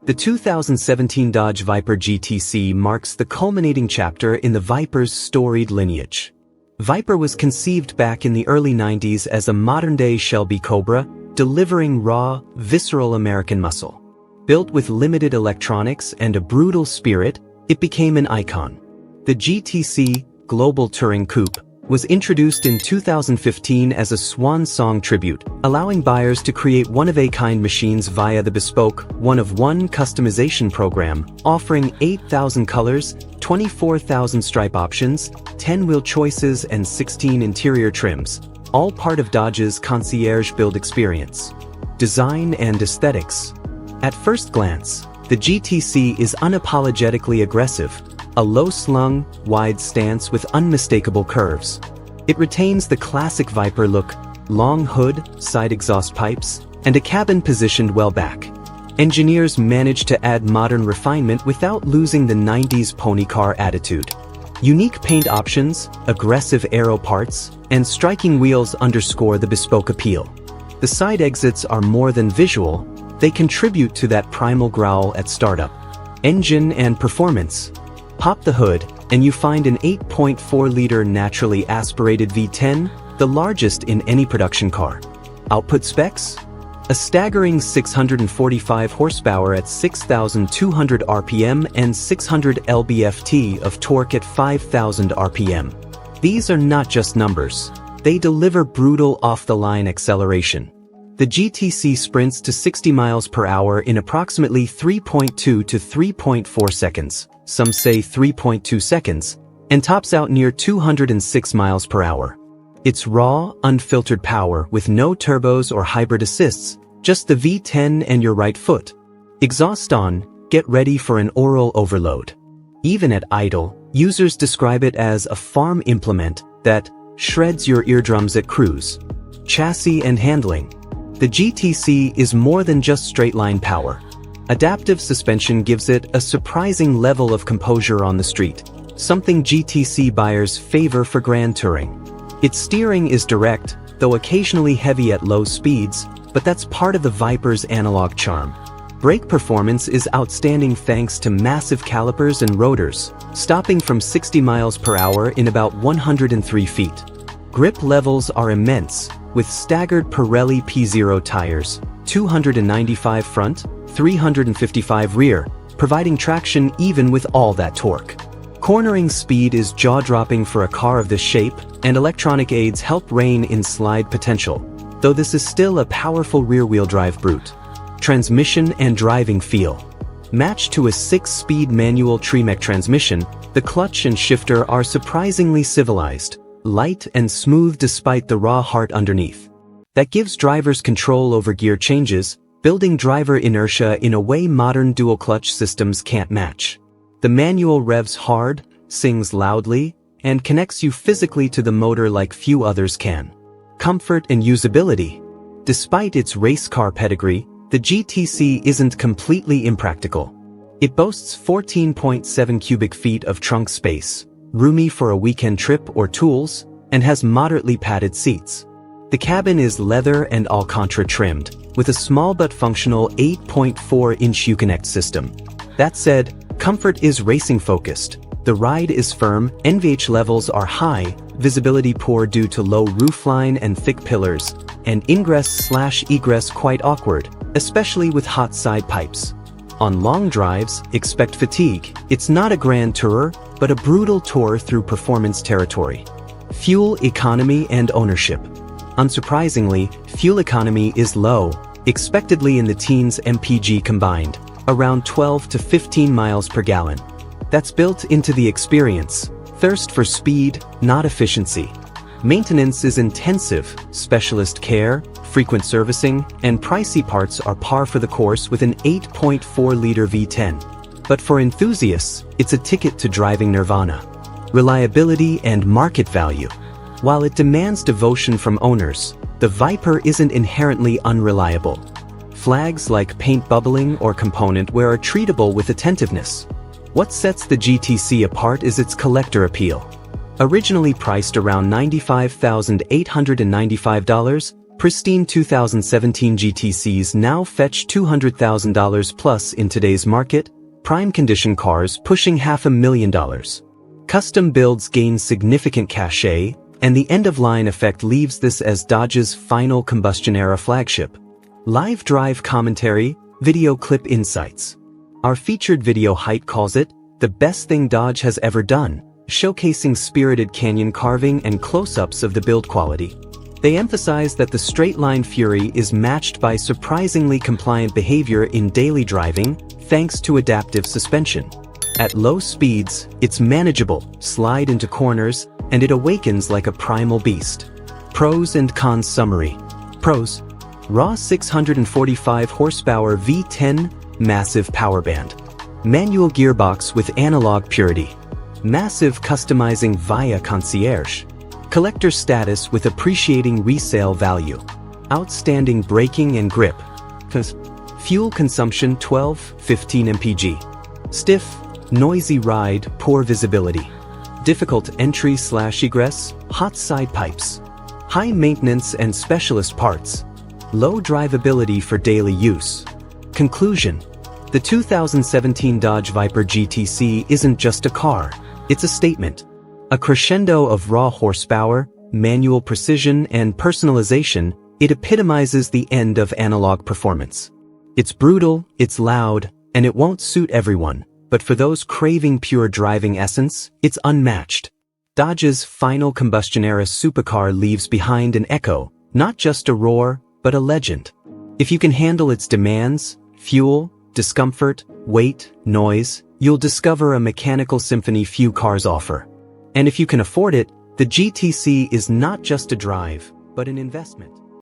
The 2017 Dodge Viper GTC marks the culminating chapter in the Viper's storied lineage. Viper was conceived back in the early 90s as a modern-day Shelby Cobra, delivering raw, visceral American muscle. Built with limited electronics and a brutal spirit, it became an icon. The GTC, Global Touring Coupe, was introduced in 2015 as a swan song tribute, allowing buyers to create one-of-a-kind machines via the bespoke one-of-one customization program, offering 8,000 colors, 24,000 stripe options, 10 wheel choices and 16 interior trims, all part of Dodge's concierge build experience. Design and aesthetics. At first glance, the GTC is unapologetically aggressive, a low-slung, wide stance with unmistakable curves. It retains the classic Viper look, long hood, side exhaust pipes, and a cabin positioned well back. Engineers managed to add modern refinement without losing the 90s pony car attitude. Unique paint options, aggressive aero parts, and striking wheels underscore the bespoke appeal. The side exits are more than visual, they contribute to that primal growl at startup. Engine and performance. Pop the hood, and you find an 8.4-liter naturally aspirated V10, the largest in any production car. Output specs? A staggering 645 horsepower at 6,200 RPM and 600 lb-ft of torque at 5,000 RPM. These are not just numbers. They deliver brutal off-the-line acceleration. The GTC sprints to 60 miles per hour in approximately 3.2 to 3.4 seconds. Some say 3.2 seconds, and tops out near 206 miles per hour. It's raw, unfiltered power with no turbos or hybrid assists, just the V10 and your right foot. Exhaust on, get ready for an oral overload. Even at idle, users describe it as a farm implement that shreds your eardrums at cruise. Chassis and handling. The GTC is more than just straight-line power. Adaptive suspension gives it a surprising level of composure on the street, something GTC buyers favor for grand touring. Its steering is direct, though occasionally heavy at low speeds, but that's part of the Viper's analog charm. Brake performance is outstanding thanks to massive calipers and rotors, stopping from 60 miles per hour in about 103 feet. Grip levels are immense, with staggered Pirelli P0 tires, 295 front, 355 rear, providing traction even with all that torque. Cornering speed is jaw-dropping for a car of this shape, and electronic aids help rein in slide potential, though this is still a powerful rear-wheel drive brute. Transmission and driving feel. Matched to a 6-speed manual Tremec transmission, the clutch and shifter are surprisingly civilized, light and smooth despite the raw heart underneath. That gives drivers control over gear changes, building driver inertia in a way modern dual-clutch systems can't match. The manual revs hard, sings loudly, and connects you physically to the motor like few others can. Comfort and usability. Despite its race car pedigree, the GTC isn't completely impractical. It boasts 14.7 cubic feet of trunk space, roomy for a weekend trip or tools, and has moderately padded seats. The cabin is leather and Alcantara trimmed, with a small but functional 8.4-inch Uconnect system. That said, comfort is racing-focused. The ride is firm, NVH levels are high, visibility poor due to low roofline and thick pillars, and ingress/egress quite awkward, especially with hot side pipes. On long drives, expect fatigue. It's not a grand tourer, but a brutal tour through performance territory. Fuel economy and ownership. Unsurprisingly, fuel economy is low, expectedly in the teens mpg combined, around 12 to 15 miles per gallon. That's built into the experience. Thirst for speed, not efficiency. Maintenance is intensive, specialist care, frequent servicing, and pricey parts are par for the course with an 8.4-liter V10. But for enthusiasts, it's a ticket to driving nirvana. Reliability and market value. While it demands devotion from owners, the Viper isn't inherently unreliable. Flags like paint bubbling or component wear are treatable with attentiveness. What sets the GTC apart is its collector appeal. Originally priced around $95,895, Pristine 2017 GTCs now fetch $200,000 plus in today's market, prime condition cars pushing $500,000. Custom builds gain significant cachet, and the end-of-line effect leaves this as Dodge's final combustion-era flagship. Live drive commentary, video clip insights. Our featured video height calls it the best thing Dodge has ever done, showcasing spirited canyon carving and close-ups of the build quality. They emphasize that the straight-line fury is matched by surprisingly compliant behavior in daily driving, thanks to adaptive suspension. At low speeds, it's manageable, slide into corners, and it awakens like a primal beast. Pros and cons summary. Pros: raw 645 horsepower V10, massive power band. Manual gearbox with analog purity. Massive customizing via concierge. Collector status with appreciating resale value. Outstanding braking and grip. Fuel consumption 12-15 mpg. Stiff, noisy ride, poor visibility. Difficult entry/egress, hot side pipes. High maintenance and specialist parts. Low drivability for daily use. Conclusion: the 2017 Dodge Viper GTC isn't just a car, it's a statement. A crescendo of raw horsepower, manual precision, and personalization, it epitomizes the end of analog performance. It's brutal, it's loud, and it won't suit everyone, but for those craving pure driving essence, it's unmatched. Dodge's final combustion-era supercar leaves behind an echo, not just a roar, but a legend. If you can handle its demands, fuel, discomfort, weight, noise, you'll discover a mechanical symphony few cars offer. And if you can afford it, the GTC is not just a drive, but an investment.